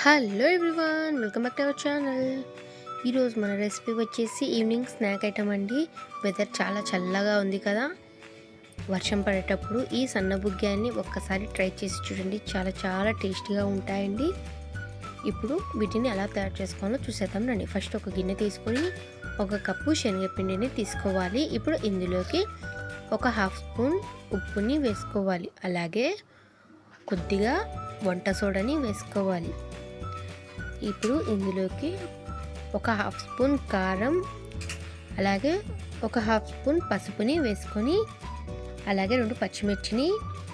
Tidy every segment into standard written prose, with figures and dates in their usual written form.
Hello everyone, welcome back to our channel. ఈరోజు మన recipe వచ్చేసి ఈవినింగ్ స్నాక్ ఐటమ్ అండి. వెదర్ చాలా చల్లగా ఉంది కదా, వర్షం పడేటప్పుడు ఈ సన్న బుగ్గాన్ని ఒక్కసారి ట్రై చేసి చూడండి. చాలా చాలా టేస్టీగా ఉంటాయండి. ఇప్పుడు వీటిని ఎలా తయారు చేసుకోవాలో చూసేద్దాం రండి. ఫస్ట్ ఒక గిన్నె తీసుకొని 1 కప్పు శనగపిండిని తీసుకోవాలి. ఇప్పుడు ఇందులోకి 1/2 స్పూన్ ఉప్పుని వేసుకోవాలి. అలాగే కొద్దిగా వంట సోడాని వేసుకోవాలి. ఇప్పుడు ఇందులోకి 1/2 స్పూన్ కారం, అలాగే 1/2 స్పూన్ పసుపుని వేసుకొని, అలాగే 2 పచ్చిమిర్చిని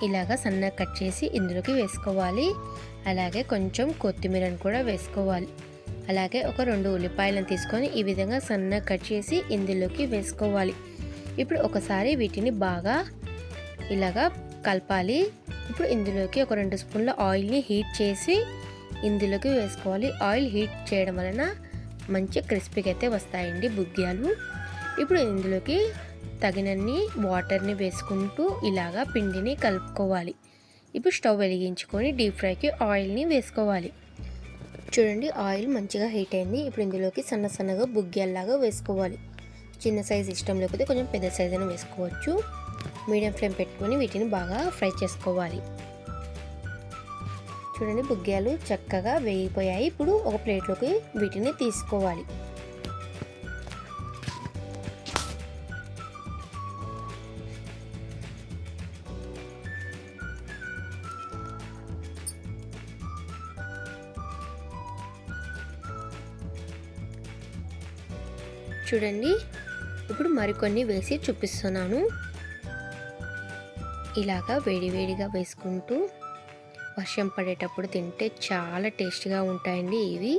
ఇలాగా సన్నగా కట్ చేసి ఇందులోకి వేసుకోవాలి. అలాగే కొంచెం కొత్తిమీరని కూడా వేసుకోవాలి. అలాగే ఒక 2 ఉల్లిపాయలను తీసుకొని ఈ విధంగా సన్నగా కట్ చేసి ఇందులోకి వేసుకోవాలి. ఇప్పుడు ఒకసారి వీటిని బాగా ఇలాగా కలపాలి. ఇప్పుడు ఇందులోకి ఒక 2 స్పూన్ల ఆయిల్ని హీట్ చేసి ఇందులోకి వేసుకోవాలి. ఆయిల్ హీట్ చేయడం వలన మంచి క్రిస్పీగా అయితే వస్తాయండి బుగ్గ్యాలు. ఇప్పుడు ఇందులోకి తగినన్ని వాటర్ని వేసుకుంటూ ఇలాగా పిండిని కలుపుకోవాలి. ఇప్పుడు స్టవ్ వెలిగించుకొని డీప్ ఫ్రైకి ఆయిల్ని వేసుకోవాలి. చూడండి, ఆయిల్ మంచిగా హీట్ అయింది. ఇప్పుడు ఇందులోకి సన్నగా బుగ్గ్యాల్లాగా వేసుకోవాలి. చిన్న సైజు ఇష్టం లేకపోతే కొంచెం పెద్ద సైజు అయినా వేసుకోవచ్చు. మీడియం ఫ్లేమ్ పెట్టుకొని వీటిని బాగా ఫ్రై చేసుకోవాలి. చూడండి, బుగ్గ్యాలు చక్కగా వేగిపోయాయి. ఇప్పుడు ఒక ప్లేట్లోకి వీటిని తీసుకోవాలి. చూడండి, ఇప్పుడు మరికొన్ని వేసి చూపిస్తున్నాను. ఇలాగా వేడివేడిగా వేసుకుంటూ వర్షం పడేటప్పుడు తింటే చాలా టేస్టీగా ఉంటాయండి. ఇవి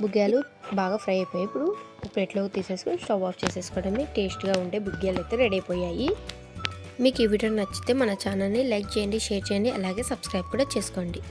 బుగ్గ్యాలు బాగా ఫ్రై అయిపోయాయి. ఇప్పుడు ప్లేట్లోకి తీసేసుకొని స్టవ్ ఆఫ్ చేసేసుకోవడమే. టేస్ట్గా ఉండే బుగ్గ్యాలు అయితే రెడీ అయిపోయాయి. మీకు ఈ వీడియో నచ్చితే మన ఛానల్ని లైక్ చేయండి, షేర్ చేయండి, అలాగే సబ్స్క్రైబ్ కూడా చేసుకోండి.